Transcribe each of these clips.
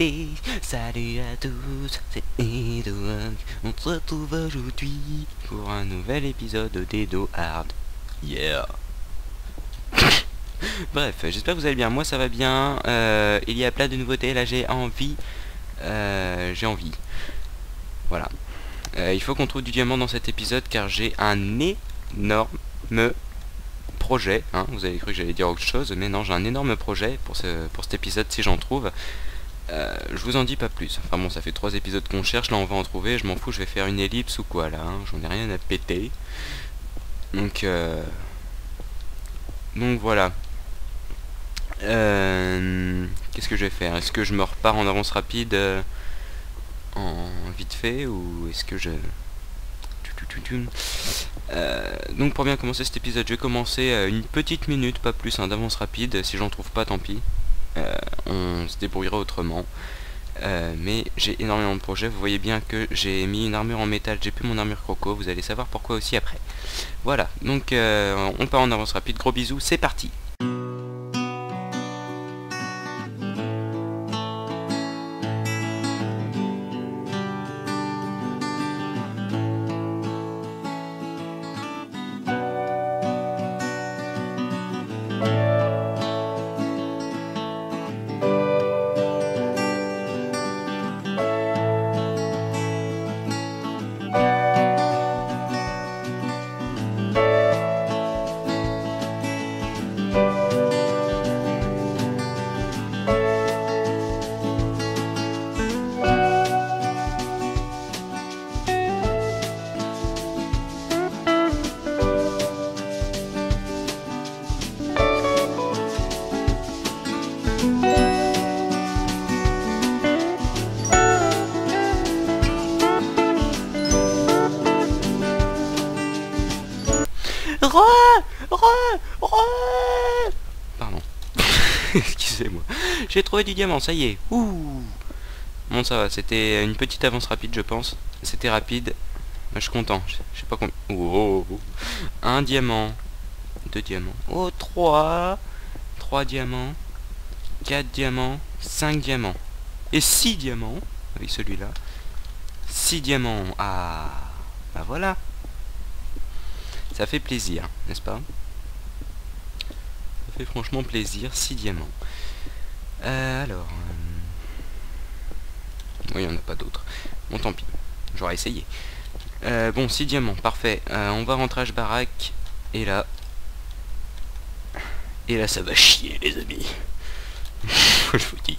Allez, salut à tous, c'est Edouard. On se retrouve aujourd'hui pour un nouvel épisode d'Edo Hard. Yeah. Bref, j'espère que vous allez bien. Moi ça va bien. Il y a plein de nouveautés. Là j'ai envie. Voilà. Il faut qu'on trouve du diamant dans cet épisode car j'ai un énorme projet. Hein. Vous avez cru que j'allais dire autre chose, mais non, j'ai un énorme projet pour cet épisode si j'en trouve. Je vous en dis pas plus. Enfin bon, ça fait 3 épisodes qu'on cherche, là on va en trouver, je m'en fous, je vais faire une ellipse ou quoi là, hein. J'en ai rien à péter. Donc voilà. Qu'est-ce que je vais faire? Est-ce que je me repars en avance rapide en vite fait ou est-ce que je... donc pour bien commencer cet épisode, je vais commencer une petite minute, pas plus, hein, d'avance rapide. Si j'en trouve pas, tant pis. On se débrouillera autrement. Mais j'ai énormément de projets. Vous voyez bien que j'ai mis une armure en métal, j'ai plus mon armure croco. Vous allez savoir pourquoi aussi après. Voilà, donc on part en avance rapide. Gros bisous, c'est parti. Pardon. Excusez-moi. J'ai trouvé du diamant, ça y est. Ouh. Bon, ça va, c'était une petite avance rapide, je pense. C'était rapide. Je suis content. Je sais pas combien. Oh, oh, oh. Un diamant. 2 diamants. Oh, 3. 3 diamants. 4 diamants. 5 diamants. Et 6 diamants. Avec celui-là. 6 diamants. Ah. Bah voilà. Ça fait plaisir, n'est-ce pas? Ça fait franchement plaisir. 6 diamants. Alors... oui, il n'y en a pas d'autres. Bon, tant pis. J'aurais essayé. Bon, 6 diamants. Parfait. On va rentrer à baraque. Et là... ça va chier, les amis. Je vous dis.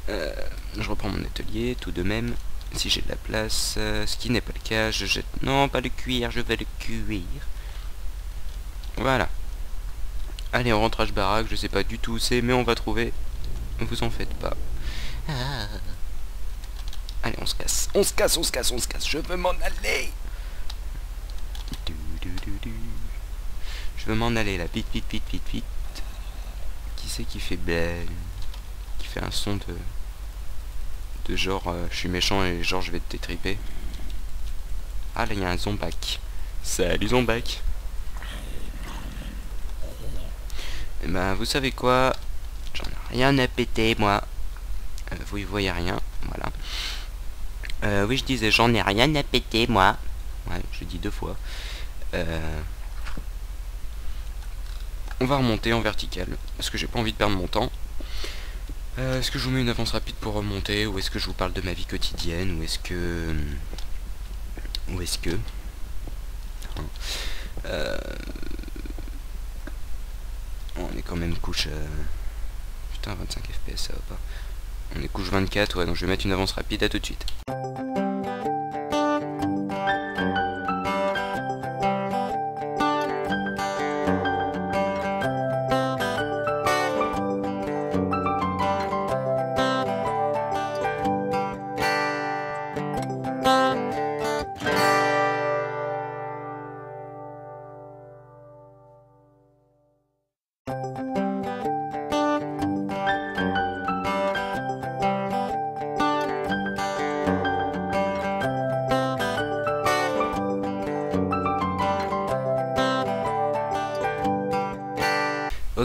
Je reprends mon atelier, tout de même. Si j'ai de la place. Ce qui n'est pas le cas, je jette... Non, pas le cuir, je vais le cuire. Voilà. Allez, on rentre à baraque. Je sais pas du tout où c'est, mais on va trouver. Ne vous en faites pas. Ah. Allez, on se casse. On se casse, on se casse, on se casse. Je veux m'en aller. Je veux m'en aller là. Vite, vite, vite, vite, vite. Qui c'est qui fait belle? Qui fait un son de genre je suis méchant et genre je vais te détriper. Ah là, il y a un zombac. Salut zombac. Et ben, vous savez quoi? J'en ai rien à péter, moi. Vous y voyez rien. Voilà. Oui, je disais, j'en ai rien à péter, moi. Ouais, je dis 2 fois. On va remonter en vertical. Parce que j'ai pas envie de perdre mon temps. Est-ce que je vous mets une avance rapide pour remonter? Ou est-ce que je vous parle de ma vie quotidienne? Ou est-ce que... on est quand même couche... Putain, 25 FPS, ça va pas. On est couche 24, ouais, donc je vais mettre une avance rapide, à tout de suite.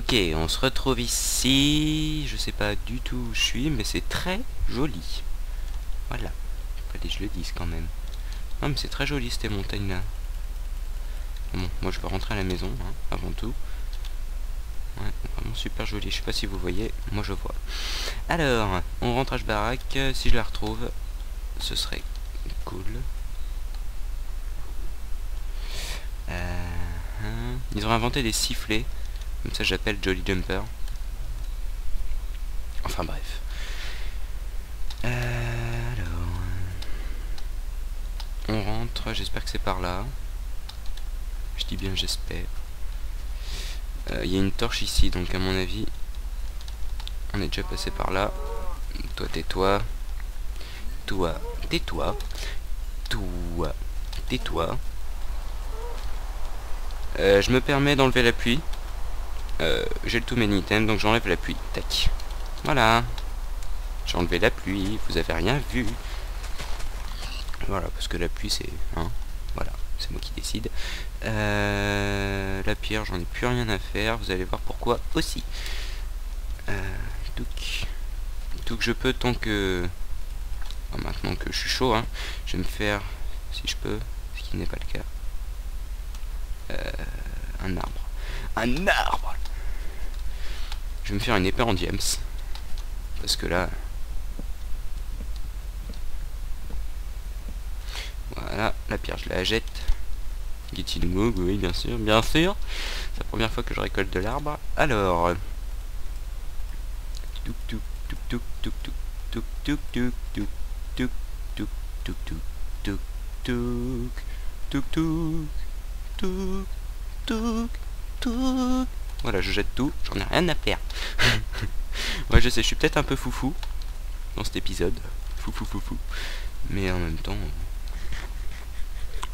Ok, on se retrouve ici. Je sais pas du tout où je suis, mais c'est très joli. Voilà. Fallait que je le dise quand même. Non, mais c'est très joli ces montagnes-là. Bon, moi je vais rentrer à la maison, hein, avant tout. Ouais, vraiment super joli. Je sais pas si vous voyez, moi je vois. Alors, on rentre à Shbarak. Si je la retrouve, ce serait cool. Ils ont inventé des sifflets. Comme ça j'appelle Jolly Jumper. Enfin bref. Alors... On rentre, j'espère que c'est par là. Je dis bien j'espère. Il y a une torche ici, donc à mon avis... On est déjà passé par là. Toi, tais-toi. Toi, tais-toi. Toi, tais-toi. Je me permets d'enlever la pluie. J'ai le tout many item, donc j'enlève la pluie. Tac. Voilà. J'ai enlevé la pluie, vous avez rien vu. Voilà, parce que la pluie c'est... Hein, voilà, c'est moi qui décide. La pierre, j'en ai plus rien à faire, vous allez voir pourquoi aussi. Tout que je peux, tant que... Enfin, maintenant que je suis chaud, hein, je vais me faire, si je peux, ce qui n'est pas le cas, un arbre. Un arbre! Je vais me faire une épée en diams. Parce que là... Voilà, la pierre je la jette. Get-il Moog, oui bien sûr, bien sûr. C'est la première fois que je récolte de l'arbre. Alors... Touk touk touk touk touk touk touk touk touk touk touk touk touk touk touk touk touk touk touk. Voilà, je jette tout, j'en ai rien à faire. Ouais, je sais, je suis peut-être un peu foufou dans cet épisode. Foufou. Mais en même temps,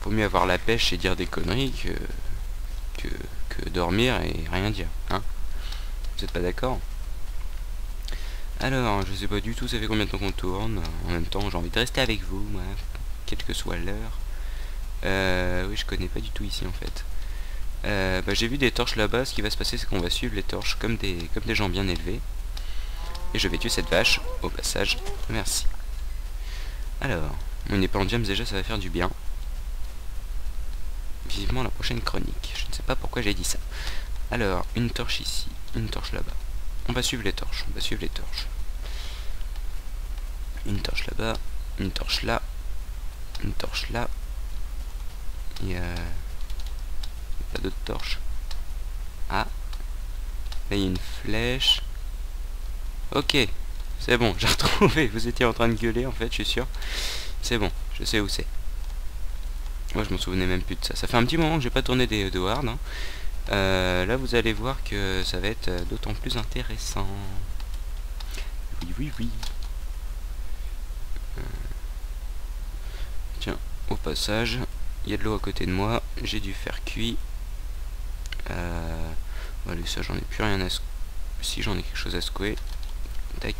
vaut mieux avoir la pêche et dire des conneries que dormir et rien dire, hein. Vous êtes pas d'accord? Alors, je sais pas du tout ça fait combien de temps qu'on tourne. En même temps, j'ai envie de rester avec vous, moi, quelle que soit l'heure. Oui, je connais pas du tout ici en fait. J'ai vu des torches là-bas. Ce qui va se passer, c'est qu'on va suivre les torches comme des gens bien élevés. Et je vais tuer cette vache au passage. Merci. Alors, mon épée en diams déjà, ça va faire du bien. Vivement la prochaine chronique. Je ne sais pas pourquoi j'ai dit ça. Alors, une torche ici, une torche là-bas. On va suivre les torches, on va suivre les torches. Une torche là-bas, une torche là, une torche là. Il y a pas d'autres torches. Ah, là il y a une flèche. Ok, c'est bon, j'ai retrouvé. Vous étiez en train de gueuler en fait, je suis sûr. C'est bon, je sais où c'est. Moi je m'en souvenais même plus de ça. Ça fait un petit moment que j'ai pas tourné de Hard, hein. Là vous allez voir que ça va être d'autant plus intéressant. Oui. Tiens, au passage, il y a de l'eau à côté de moi. J'ai dû faire cuit. Allez, ça j'en ai plus rien à secouer. Si j'en ai quelque chose à secouer. Tac.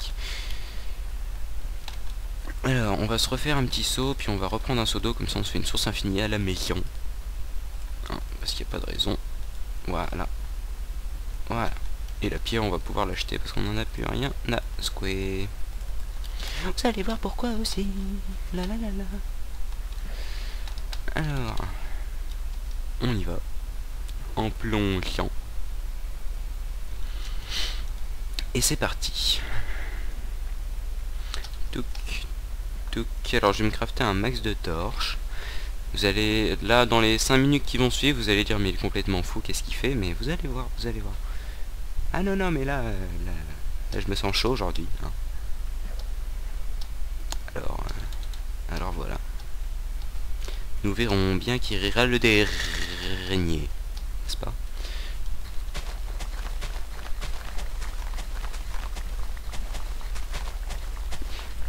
Alors on va se refaire un petit seau. Puis on va reprendre un seau d'eau. Comme ça on se fait une source infinie à la maison, hein, parce qu'il n'y a pas de raison. Voilà. Et la pierre, on va pouvoir l'acheter parce qu'on n'en a plus rien à secouer. Vous allez voir pourquoi aussi. La. Alors, on y va. En plongeant. Et c'est parti. Touk. Alors, je vais me crafter un max de torches. Vous allez, là, dans les 5 minutes qui vont suivre, vous allez dire, mais il est complètement fou, qu'est-ce qu'il fait? Mais vous allez voir. Ah non, mais là, je me sens chaud aujourd'hui, hein. Alors voilà. Nous verrons bien qui rira le dernier, n'est-ce pas?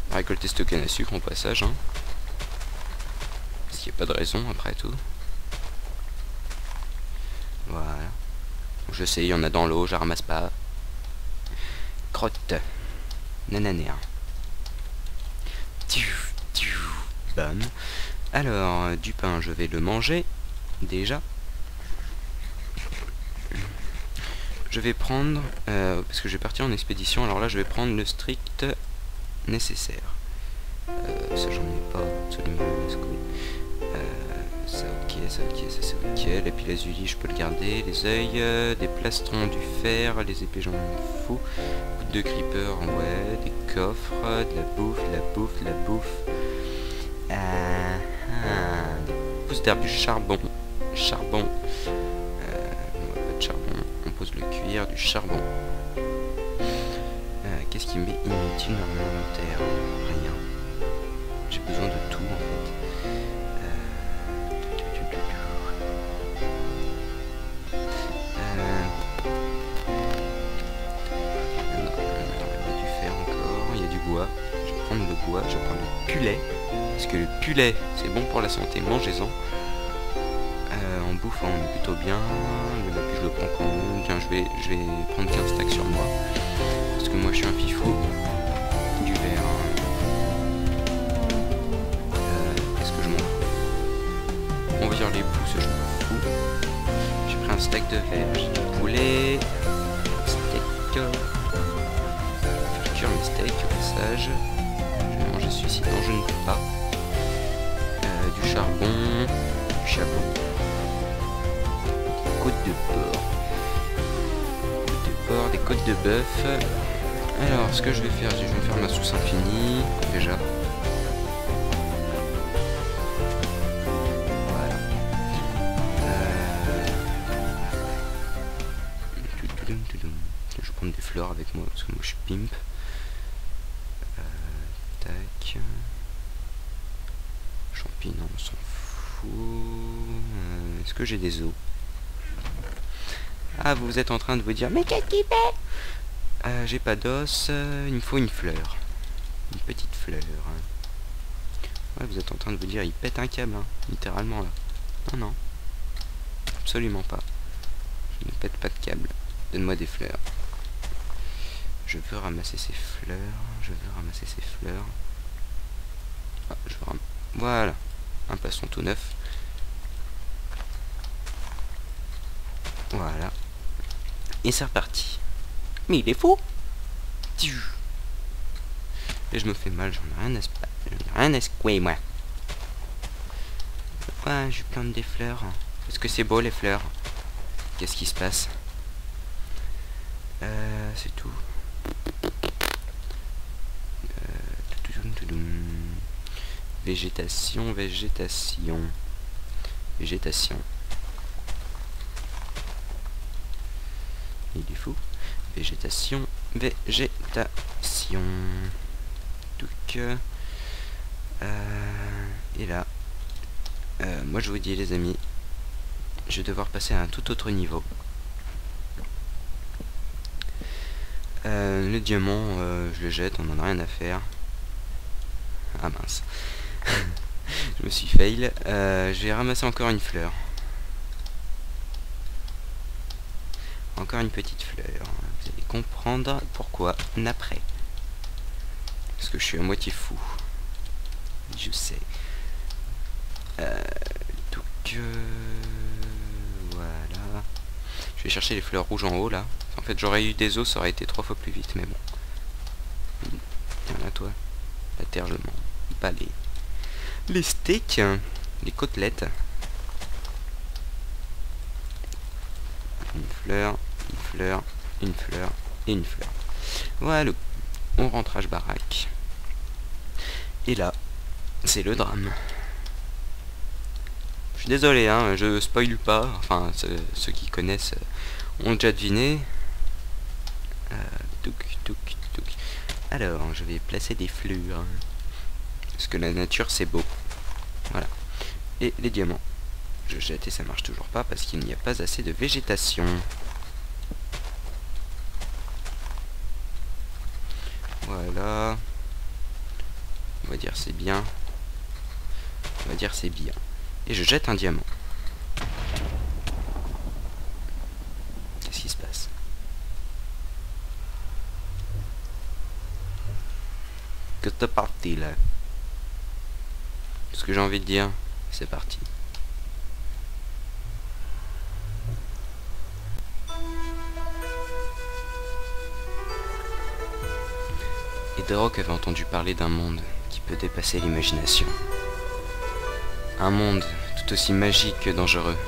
On va récolter cette canne à sucre au passage, hein. Parce qu'il n'y a pas de raison après tout. Voilà. Je sais, il y en a dans l'eau, je ramasse pas. Crotte. Nananéa. Bam. Alors, du pain, je vais le manger. Déjà. je vais prendre, parce que je vais partir en expédition, alors là je vais prendre le strict nécessaire. Ça j'en ai pas, absolument. Ça ok, ça ok, ça c'est ok. Lapis-lazuli je peux le garder. Les œils, des plastrons, du fer, les épées j'en fous. Gouttes de creeper, ouais, des coffres, de la bouffe, de la bouffe, de la bouffe. Des pousses d'herbe, du charbon. Charbon. Pas de charbon, on pose le cuir, du charbon. Qu'est-ce qui m'est inutile dans mon inventaire? Rien. J'ai besoin de tout en fait. Il y a du fer encore, il y a du bois. Je vais prendre le bois, je vais prendre le pulet. Parce que le pulet, c'est bon pour la santé, mangez-en. En bouffe, on est plutôt bien. Le lapis, je le prends quand même. Tiens, je vais prendre 15 stacks sur moi. Parce que moi, je suis un fifou. Du verre. Qu'est-ce que je m'en fous? On va dire les pousses, je m'en fous. J'ai pris un steak de verre. J'ai du poulet. Steak. Je vais cuire mes steaks au passage. Je vais manger celui-ci. Non, je ne peux pas. Du charbon. Du charbon. Côtes de porc. Côtes de porc, des côtes de bœuf. Alors, ce que je vais faire, je vais me faire ma sauce infinie, déjà. Voilà. Je vais prendre des fleurs avec moi, parce que moi je suis pimp. Tac. Champignons, on s'en fout. Est-ce que j'ai des os? Ah, vous êtes en train de vous dire, mais qu'est-ce qu'il fait? J'ai pas d'os, il me faut une fleur. Une petite fleur. Ouais, vous êtes en train de vous dire, il pète un câble, hein, littéralement là. Non, non. Absolument pas. Je ne pète pas de câble. Donne-moi des fleurs. Je veux ramasser ces fleurs. Je veux ramasser ces fleurs. Ah, je veux voilà. Un poisson tout neuf. Voilà. Et c'est reparti. Mais il est fou. Et je me fais mal, j'en ai rien à secouer, moi. Ouais, je plante des fleurs. Est-ce que c'est beau les fleurs? Qu'est-ce qui se passe? C'est tout. Végétation, végétation. Végétation. Il est fou. Végétation, végétation. Donc, et là, moi je vous dis les amis, je vais devoir passer à un tout autre niveau. Le diamant, je le jette, on n'en a rien à faire. Ah mince. Je me suis fail. Je vais ramasser encore une fleur. Encore une petite fleur. Vous allez comprendre pourquoi après. Parce que je suis à moitié fou. Je sais. Donc voilà. Je vais chercher les fleurs rouges en haut là. En fait j'aurais eu des os, ça aurait été 3 fois plus vite, mais bon. Tiens là toi. La terre je m'en bats les steaks, les côtelettes. Une fleur, une fleur, une fleur et une fleur. Voilà. On rentre à baraque. Et là, c'est le drame. Je suis désolé, hein, je spoil pas. Enfin, ceux qui connaissent ont déjà deviné. Alors, je vais placer des fleurs. Parce que la nature, c'est beau. Voilà. Et les diamants. Je jette et ça marche toujours pas parce qu'il n'y a pas assez de végétation. Voilà. On va dire c'est bien. On va dire c'est bien. Et je jette un diamant. Qu'est-ce qui se passe? Que t'es parti là? Ce que j'ai envie de dire, c'est parti. Et Derok avait entendu parler d'un monde qui peut dépasser l'imagination. Un monde tout aussi magique que dangereux.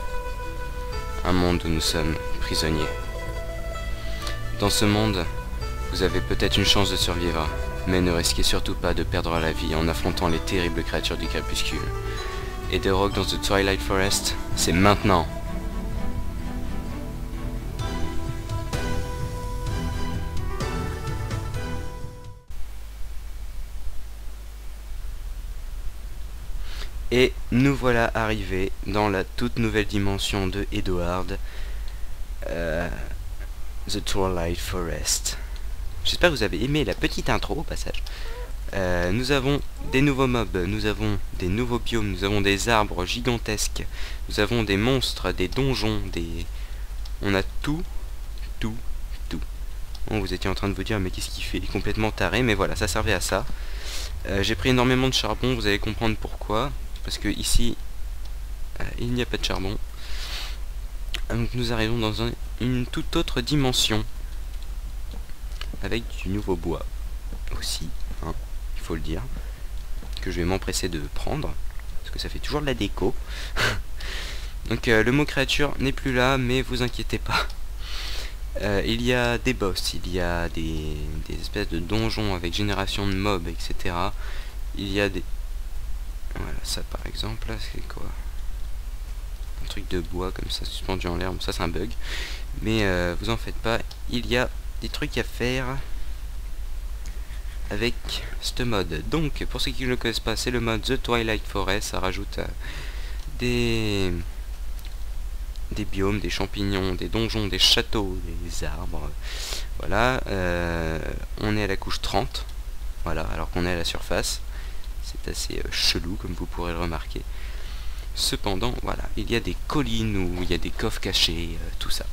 Un monde où nous sommes prisonniers. Dans ce monde, vous avez peut-être une chance de survivre, mais ne risquez surtout pas de perdre la vie en affrontant les terribles créatures du crépuscule. Et Derok dans The Twilight Forest, c'est maintenant. Et nous voilà arrivés dans la toute nouvelle dimension de Edward, The Twilight Forest. J'espère que vous avez aimé la petite intro au passage. Nous avons des nouveaux mobs, nous avons des nouveaux biomes, nous avons des arbres gigantesques, nous avons des monstres, des donjons, on a tout. Bon, vous étiez en train de vous dire mais qu'est-ce qu'il fait, il est complètement taré, mais voilà, ça servait à ça. J'ai pris énormément de charbon, vous allez comprendre pourquoi. Parce que ici, il n'y a pas de charbon. Donc nous arrivons dans une toute autre dimension. Avec du nouveau bois. Aussi, hein, il faut le dire. Que je vais m'empresser de prendre. Parce que ça fait toujours de la déco. Donc le mot créature n'est plus là, mais vous inquiétez pas. Il y a des boss, il y a des espèces de donjons avec génération de mobs, etc. Il y a des... Voilà, ça par exemple, là c'est quoi? Un truc de bois comme ça suspendu en l'air, ça c'est un bug. Mais vous en faites pas, il y a des trucs à faire avec ce mode. Donc pour ceux qui ne le connaissent pas, c'est le mode The Twilight Forest, ça rajoute des biomes, des champignons, des donjons, des châteaux, des arbres. Voilà, on est à la couche 30, voilà, alors qu'on est à la surface. C'est assez chelou comme vous pourrez le remarquer. Cependant, voilà, il y a des collines où il y a des coffres cachés, tout ça.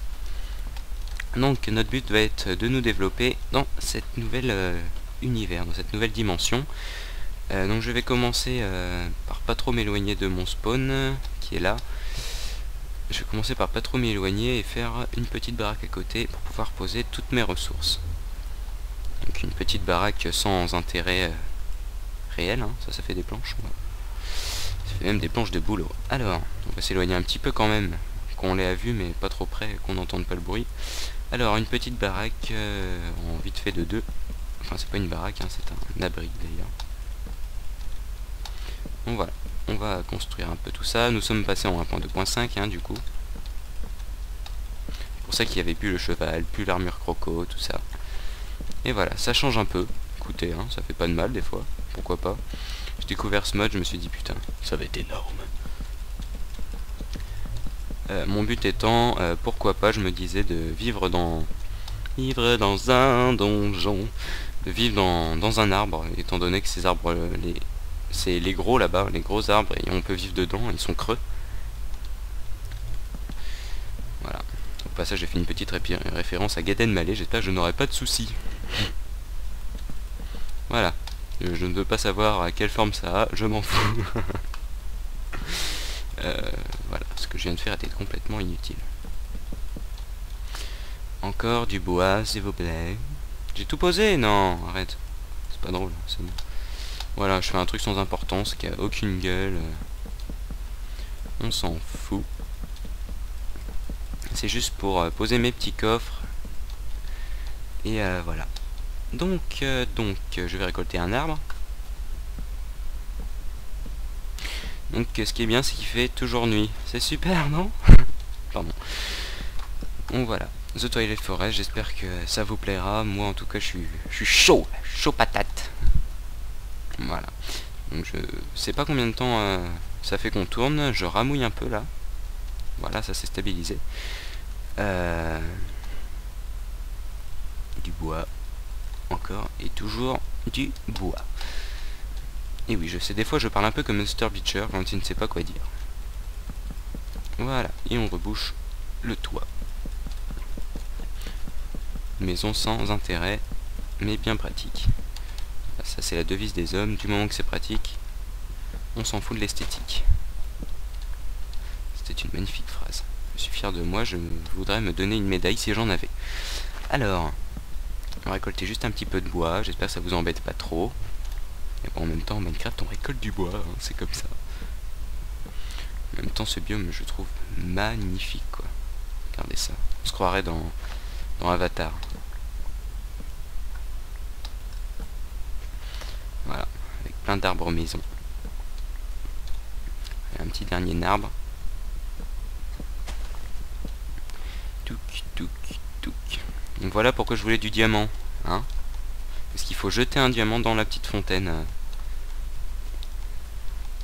Donc notre but va être de nous développer dans cette nouvelle univers, dans cette nouvelle dimension. Donc je vais commencer par pas trop m'éloigner de mon spawn, qui est là. Je vais commencer par pas trop m'éloigner et faire une petite baraque à côté pour pouvoir poser toutes mes ressources. Donc une petite baraque sans intérêt réel, hein. Ça fait des planches. Ça fait même des planches de boulot. Alors, on va s'éloigner un petit peu quand même, qu'on l'ait à vue mais pas trop près, qu'on n'entende pas le bruit. Alors une petite baraque en vite fait de 2. Enfin c'est pas une baraque, hein, c'est un abri d'ailleurs. Bon voilà, on va construire un peu tout ça. Nous sommes passés en 1.2.5 hein, du coup. C'est pour ça qu'il n'y avait plus le cheval, plus l'armure croco, tout ça. Et voilà, ça change un peu. Écoutez, hein, ça fait pas de mal des fois, pourquoi pas. J'ai découvert ce mode, je me suis dit putain, ça va être énorme. Mon but étant, pourquoi pas, je me disais de vivre dans un donjon, de vivre dans un arbre, étant donné que ces arbres, c'est les gros là-bas, les gros arbres, et on peut vivre dedans, ils sont creux. Voilà. Au passage, j'ai fait une petite référence à Gad Elmaleh, j'espère que je n'aurai pas de soucis. Voilà. Je ne veux pas savoir à quelle forme ça a, je m'en fous. Voilà, ce que je viens de faire était complètement inutile. Encore du bois, s'il vous plaît. J'ai tout posé? Non, arrête. C'est pas drôle, c'est bon. Voilà, je fais un truc sans importance qui a aucune gueule. On s'en fout. C'est juste pour poser mes petits coffres. Et voilà. Donc, je vais récolter un arbre. Donc, ce qui est bien, c'est qu'il fait toujours nuit. C'est super, non? Pardon. Donc voilà, The Twilight Forest, j'espère que ça vous plaira. Moi, en tout cas, je suis chaud patate. Voilà. Donc, je sais pas combien de temps ça fait qu'on tourne. Je ramouille un peu, là. Voilà, ça s'est stabilisé. Du bois. Encore et toujours du bois. Et oui, je sais, des fois je parle un peu comme Monster Beacher quand il ne sait pas quoi dire. Voilà, et on rebouche le toit. Maison sans intérêt, mais bien pratique. Ça c'est la devise des hommes, du moment que c'est pratique, on s'en fout de l'esthétique. C'était une magnifique phrase. Je suis fier de moi, je voudrais me donner une médaille si j'en avais. Alors, On va récolter juste un petit peu de bois, j'espère que ça vous embête pas trop. Et bon, en même temps, en Minecraft, on récolte du bois, hein, c'est comme ça. En même temps, ce biome, je trouve magnifique, quoi. Regardez ça, on se croirait dans Avatar. Voilà, avec plein d'arbres maison. Et un petit dernier arbre. Touc, touc, touc. Donc voilà pourquoi je voulais du diamant, hein. Parce qu'il faut jeter un diamant dans la petite fontaine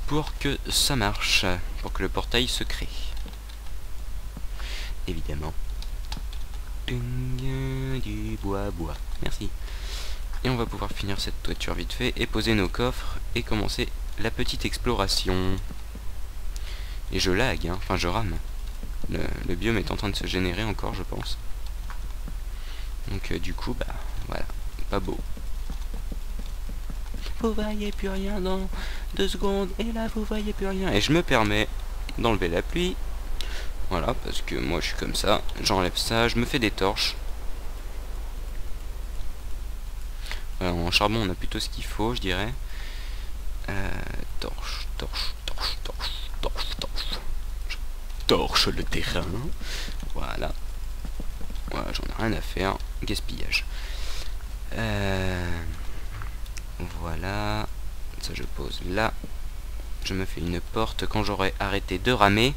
pour que ça marche, pour que le portail se crée. Évidemment. Du bois. Merci. Et on va pouvoir finir cette toiture vite fait et poser nos coffres et commencer la petite exploration. Et je lag, hein. Enfin je rame. Le biome est en train de se générer encore, je pense. Donc du coup, bah voilà, pas beau. Vous voyez plus rien dans 2 secondes, et là vous voyez plus rien. Et je me permets d'enlever la pluie. Voilà, parce que moi je suis comme ça. J'enlève ça, je me fais des torches. Voilà, en charbon on a plutôt ce qu'il faut, je dirais. Torche. Je torche le terrain. Voilà. Voilà, j'en ai rien à faire. Gaspillage. Voilà. Ça je pose là. Je me fais une porte quand j'aurai arrêté de ramer.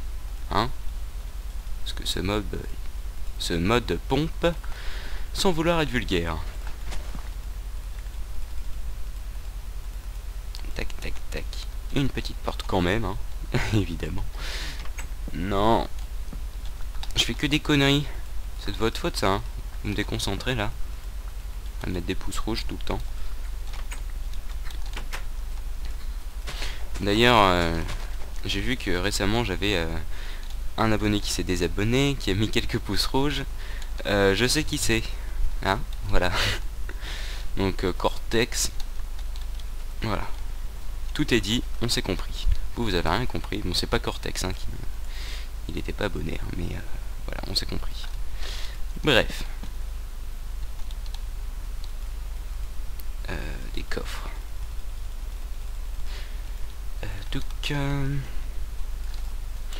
Hein. Parce que ce mode pompe, sans vouloir être vulgaire. Tac, tac, tac. Une petite porte quand même, hein. Évidemment. Non. Je fais que des conneries. C'est de votre faute, ça, hein. Vous me déconcentrez, là. À mettre des pouces rouges tout le temps. D'ailleurs, j'ai vu que récemment, j'avais un abonné qui s'est désabonné, qui a mis quelques pouces rouges. Je sais qui c'est. Hein, voilà. Donc, Cortex. Voilà. Tout est dit, on s'est compris. Vous avez rien compris. Bon, c'est pas Cortex, hein, il n'était pas abonné, hein, mais voilà, on s'est compris. Bref. Des coffres.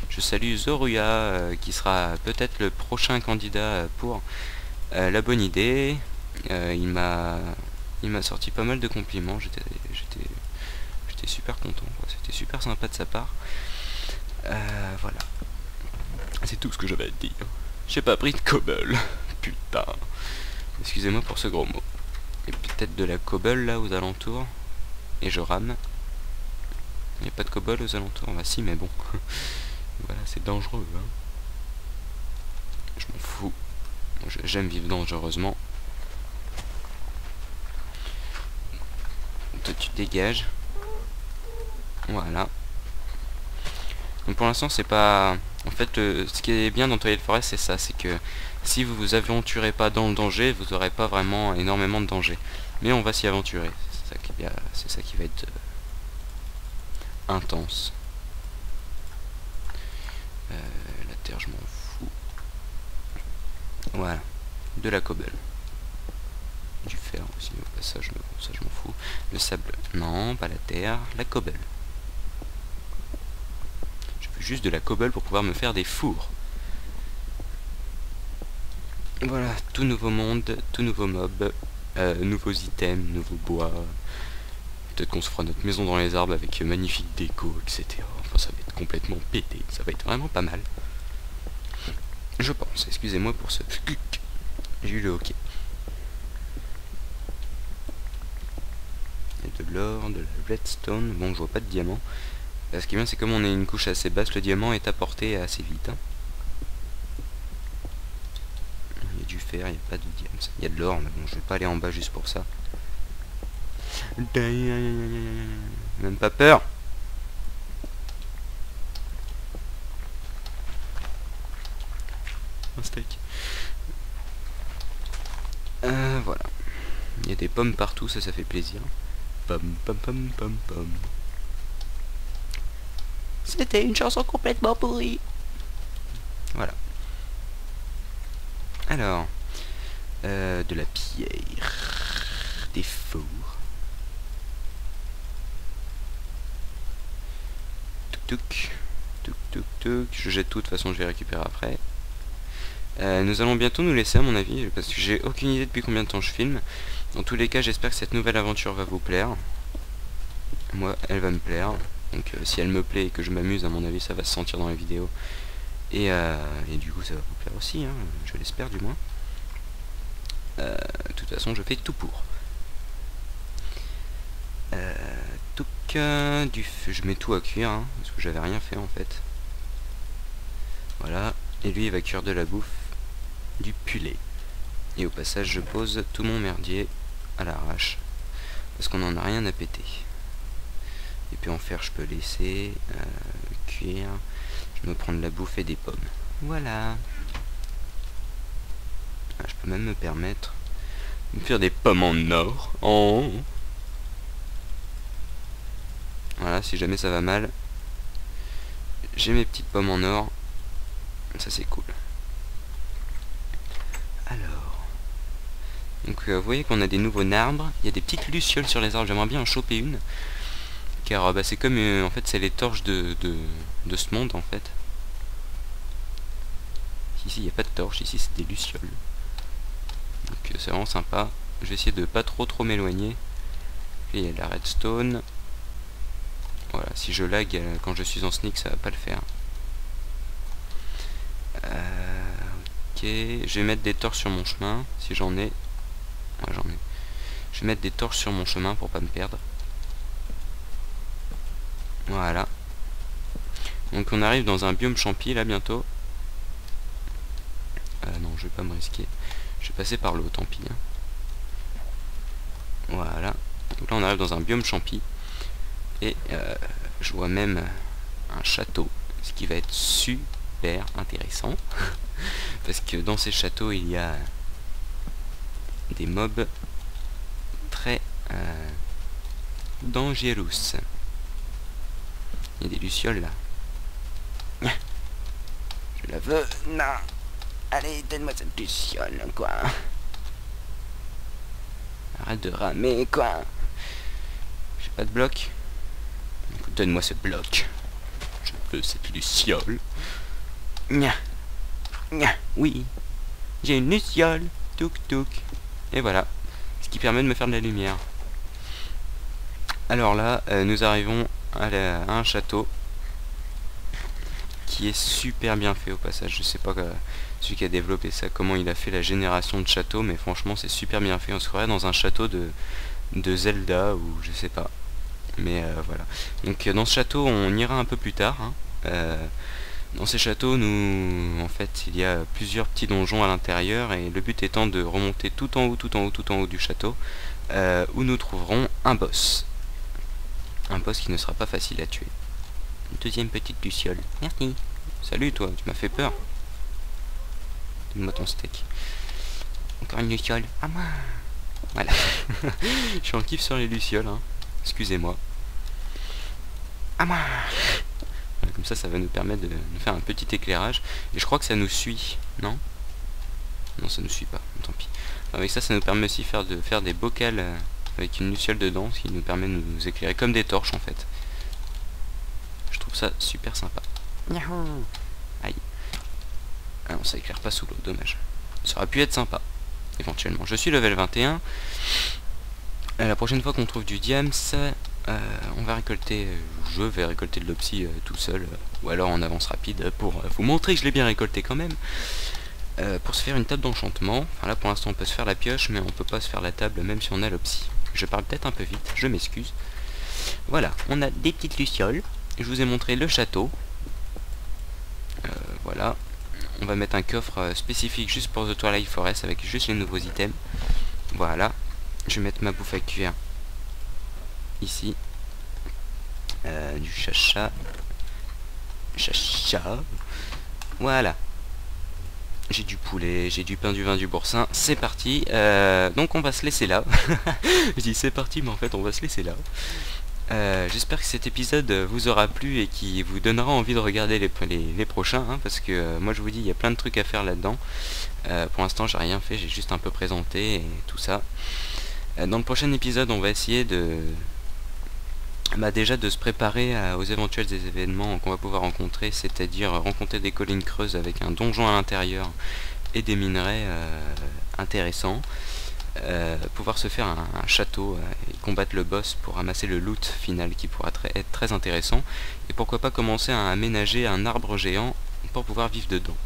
Je salue Zoruya, qui sera peut-être le prochain candidat pour la bonne idée. Il m'a sorti pas mal de compliments. J'étais super content, c'était super sympa de sa part. Voilà, c'est tout ce que j'avais à dire. J'ai pas pris de cobble. Putain, excusez-moi pour ce gros mot. Et peut-être de la cobble là aux alentours. Et je rame. Il n'y a pas de cobble aux alentours. Bah si, mais bon. Voilà, c'est dangereux, hein. Je m'en fous. J'aime vivre dangereusement. Toi tu dégages. Voilà. Donc pour l'instant c'est pas... En fait ce qui est bien dans Twilight Forest c'est ça, c'est que si vous vous aventurez pas dans le danger, vous aurez pas vraiment énormément de danger. Mais on va s'y aventurer. C'est ça qui va être intense. La terre je m'en fous. Voilà. De la cobble. Du fer aussi au passage, mais bon ça je m'en fous. Le sable, non, pas la terre, la cobble. Je veux juste de la cobble pour pouvoir me faire des fours. Voilà, tout nouveau monde, tout nouveau mob, nouveaux items, nouveaux bois. Peut-être qu'on se fera notre maison dans les arbres avec magnifique déco, etc. Enfin ça va être complètement pété, ça va être vraiment pas mal. Je pense, excusez-moi pour ce... J'ai eu le hockey. De l'or, de la redstone. Bon, je vois pas de diamant. Ce qui est bien, c'est comme on est une couche assez basse, le diamant est apporté assez vite. Hein. Il y a du fer, il n'y a pas de diamant. Il y a de l'or, mais bon, je vais pas aller en bas juste pour ça. Même pas peur. Un steak. Voilà. Il y a des pommes partout, ça fait plaisir. Pom pom pom pom pom. C'était une chanson complètement pourrie. Voilà. Alors, De la pierre. Des fours. Tuk tuk. Je jette tout, de toute façon je vais récupérer après. Nous allons bientôt nous laisser à mon avis, parce que j'ai aucune idée depuis combien de temps je filme. Dans tous les cas, j'espère que cette nouvelle aventure va vous plaire. Moi, elle va me plaire. Donc si elle me plaît et que je m'amuse, à mon avis, ça va se sentir dans la vidéo. Et du coup, ça va vous plaire aussi, hein, je l'espère du moins. De toute façon, je fais tout pour. Du feu, je mets tout à cuire, hein, parce que j'avais rien fait en fait. Voilà, et lui il va cuire de la bouffe, du poulet. Et au passage je pose tout mon merdier à l'arrache, parce qu'on en a rien à péter. Et puis en faire je peux laisser, cuire, je me prends de la bouffe et des pommes. Voilà. Ah, je peux même me permettre de me faire des pommes en or. Oh. Voilà, si jamais ça va mal, j'ai mes petites pommes en or. Ça c'est cool. Alors, donc vous voyez qu'on a des nouveaux arbres. Il y a des petites lucioles sur les arbres. J'aimerais bien en choper une, car c'est comme en fait c'est les torches de ce monde en fait. Ici il n'y a pas de torches, ici c'est des lucioles. Donc c'est vraiment sympa. Je vais essayer de pas trop m'éloigner. Il y a de la redstone. Voilà, si je lag quand je suis en sneak, ça va pas le faire. Ok, je vais mettre des torches sur mon chemin, si j'en ai. Ouais, j'en ai. Je vais mettre des torches sur mon chemin pour pas me perdre. Voilà. Donc on arrive dans un biome champi là bientôt. Non, je vais pas me risquer. Je vais passer par l'eau, tant pis. Hein. Voilà. Donc là on arrive dans un biome champi. Et je vois même un château, ce qui va être super intéressant. Parce que dans ces châteaux il y a des mobs très dangereux. Il y a des lucioles là. Je la veux. Non. Allez, donne-moi cette luciole, quoi. Arrête de ramer, quoi. J'ai pas de bloc. Donne-moi ce bloc. Je veux cette luciole. Nya. Nya. Oui. J'ai une luciole. Touk touk. Et voilà. Ce qui permet de me faire de la lumière. Alors là, nous arrivons à un château qui est super bien fait au passage. Je sais pas celui qui a développé ça, comment il a fait la génération de châteaux, mais franchement c'est super bien fait. On se croirait dans un château de Zelda ou je sais pas. Mais voilà. Donc dans ce château on ira un peu plus tard. Hein. Dans ces châteaux, en fait, il y a plusieurs petits donjons à l'intérieur et le but étant de remonter tout en haut du château où nous trouverons un boss. Un boss qui ne sera pas facile à tuer. Une deuxième petite luciole. Merci. Salut toi, tu m'as fait peur. Donne-moi ton steak. Encore une luciole. Ah moi. Voilà. Je suis en kiff sur les lucioles. Hein. Excusez-moi. Ah moi. Comme ça va nous permettre de faire un petit éclairage. Et je crois que ça nous suit, non? Non, ça nous suit pas, tant pis. Avec ça nous permet aussi de faire des bocals avec une luciole dedans, ce qui nous permet de nous éclairer comme des torches en fait. Je trouve ça super sympa. Aïe. Ah non, ça éclaire pas sous l'eau, dommage. Ça aurait pu être sympa, éventuellement. Je suis level 21. La prochaine fois qu'on trouve du diams, on va récolter, je vais récolter de l'opsie tout seul, ou alors en avance rapide pour vous montrer que je l'ai bien récolté quand même, pour se faire une table d'enchantement. Enfin là pour l'instant on peut se faire la pioche, mais on peut pas se faire la table même si on a l'opsie. Je parle peut-être un peu vite, je m'excuse. Voilà, on a des petites lucioles, je vous ai montré le château. Voilà, on va mettre un coffre spécifique juste pour The Twilight Forest avec juste les nouveaux items. Voilà, je vais mettre ma bouffe à cuire ici. Du chacha. Voilà. J'ai du poulet, j'ai du pain, du vin, du boursin. C'est parti. Donc on va se laisser là. Je dis c'est parti, mais en fait on va se laisser là. J'espère que cet épisode vous aura plu et qui vous donnera envie de regarder les prochains, hein, parce que moi je vous dis, il y a plein de trucs à faire là-dedans. Pour l'instant j'ai rien fait, j'ai juste un peu présenté et tout ça. Dans le prochain épisode on va essayer déjà de se préparer aux éventuels événements qu'on va pouvoir rencontrer, c'est-à-dire rencontrer des collines creuses avec un donjon à l'intérieur et des minerais intéressants. Pouvoir se faire un château et combattre le boss pour ramasser le loot final qui pourra être très intéressant, et pourquoi pas commencer à aménager un arbre géant pour pouvoir vivre dedans.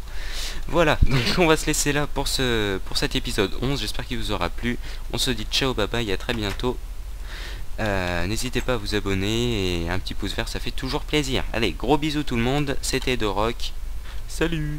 Voilà, donc on va se laisser là pour cet épisode 11, j'espère qu'il vous aura plu. On se dit ciao, bye bye, à très bientôt. N'hésitez pas à vous abonner et un petit pouce vert, ça fait toujours plaisir. Allez, gros bisous tout le monde, c'était Dorok, salut.